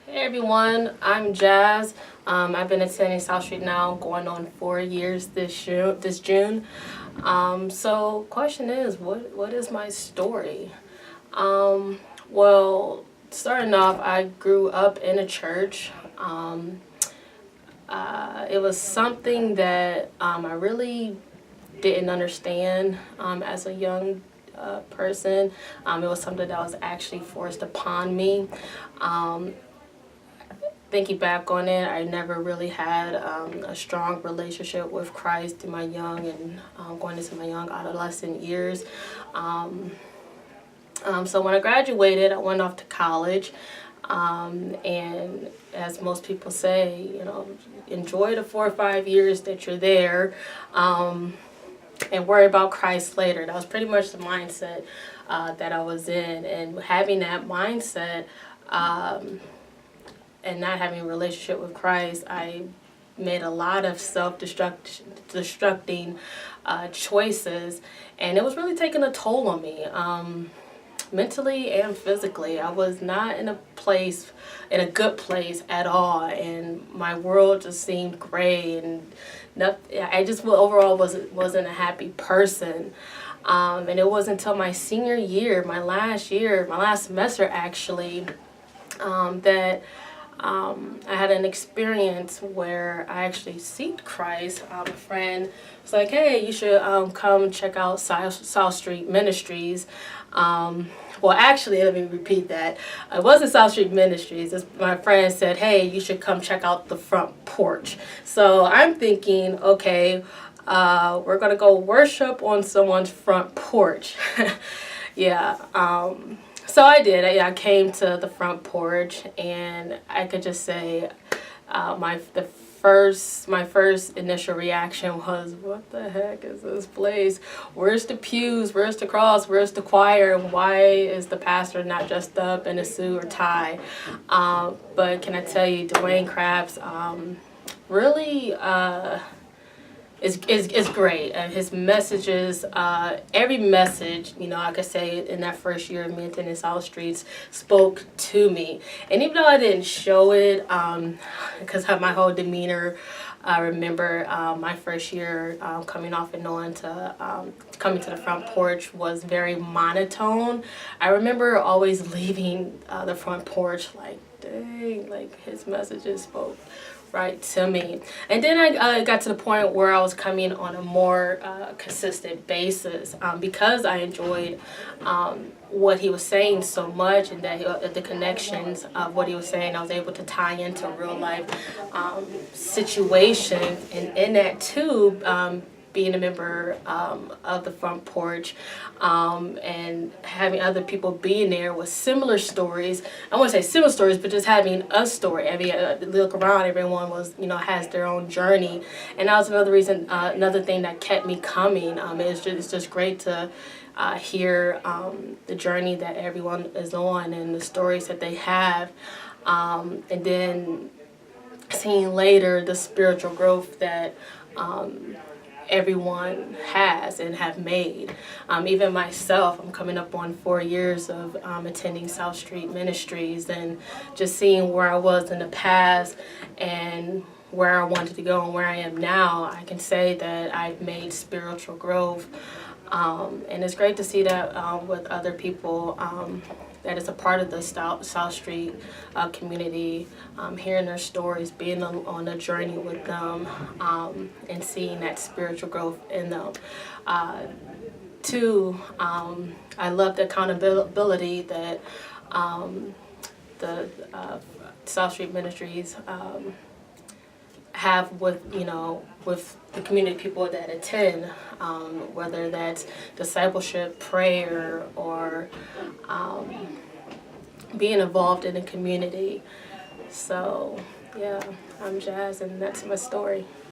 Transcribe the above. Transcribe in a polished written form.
Hey everyone, I'm Jazz. I've been attending South Street now going on 4 years this June. So question is, what is my story? Well, starting off, I grew up in a church. It was something that I really didn't understand as a young person. It was something that was actually forced upon me. Um, Thinking back on it, I never really had a strong relationship with Christ in my young and going into my young adolescent years. Um, so when I graduated, I went off to college. And as most people say, enjoy the 4 or 5 years that you're there, and worry about Christ later. That was pretty much the mindset that I was in. And having that mindset, and not having a relationship with Christ, I made a lot of self-destructing choices, and it was really taking a toll on me, mentally and physically. I was not in a good place at all, and my world just seemed gray, and I just overall wasn't a happy person. And it wasn't until my senior year, my last semester actually, that I had an experience where I actually seeked Christ. A friend was like, "Hey, you should come check out South Street Ministries." Well, actually, let me repeat that. It wasn't South Street Ministries. My friend said, "Hey, you should come check out the front porch." So I'm thinking, okay, we're gonna go worship on someone's front porch. Yeah. So I did. I came to the front porch, and I could just say, my first initial reaction was, "What the heck is this place? Where's the pews? Where's the cross? Where's the choir? Why is the pastor not dressed up in a suit or tie?" But can I tell you, Dwayne Crafts really. Is great, and his messages, every message, I could say in that first year of me attending South Streets, spoke to me. And even though I didn't show it, because of my whole demeanor, I remember my first year coming off and knowing coming to the front porch was very monotone. I remember always leaving the front porch like, dang, like his messages spoke right to me. And then I got to the point where I was coming on a more consistent basis, because I enjoyed what he was saying so much, and that the connections of what he was saying, I was able to tie into real life situations, and in that too, being a member of the front porch, and having other people being there with similar stories. I won't say similar stories, but just having a story. I mean, look around, everyone has their own journey, and that was another reason, another thing that kept me coming. It's just great to hear the journey that everyone is on and the stories that they have, and then seeing later the spiritual growth that everyone has and have made. Even myself, I'm coming up on 4 years of attending South Street Ministries, and just seeing where I was in the past and where I wanted to go and where I am now. I can say that I've made spiritual growth, and it's great to see that with other people that is a part of the South Street community, hearing their stories, being on a journey with them, and seeing that spiritual growth in them. Two, I love the accountability that the South Street Ministries have with the community people that attend, whether that's discipleship, prayer, or being involved in the community. So yeah, I'm Jazz, and that's my story.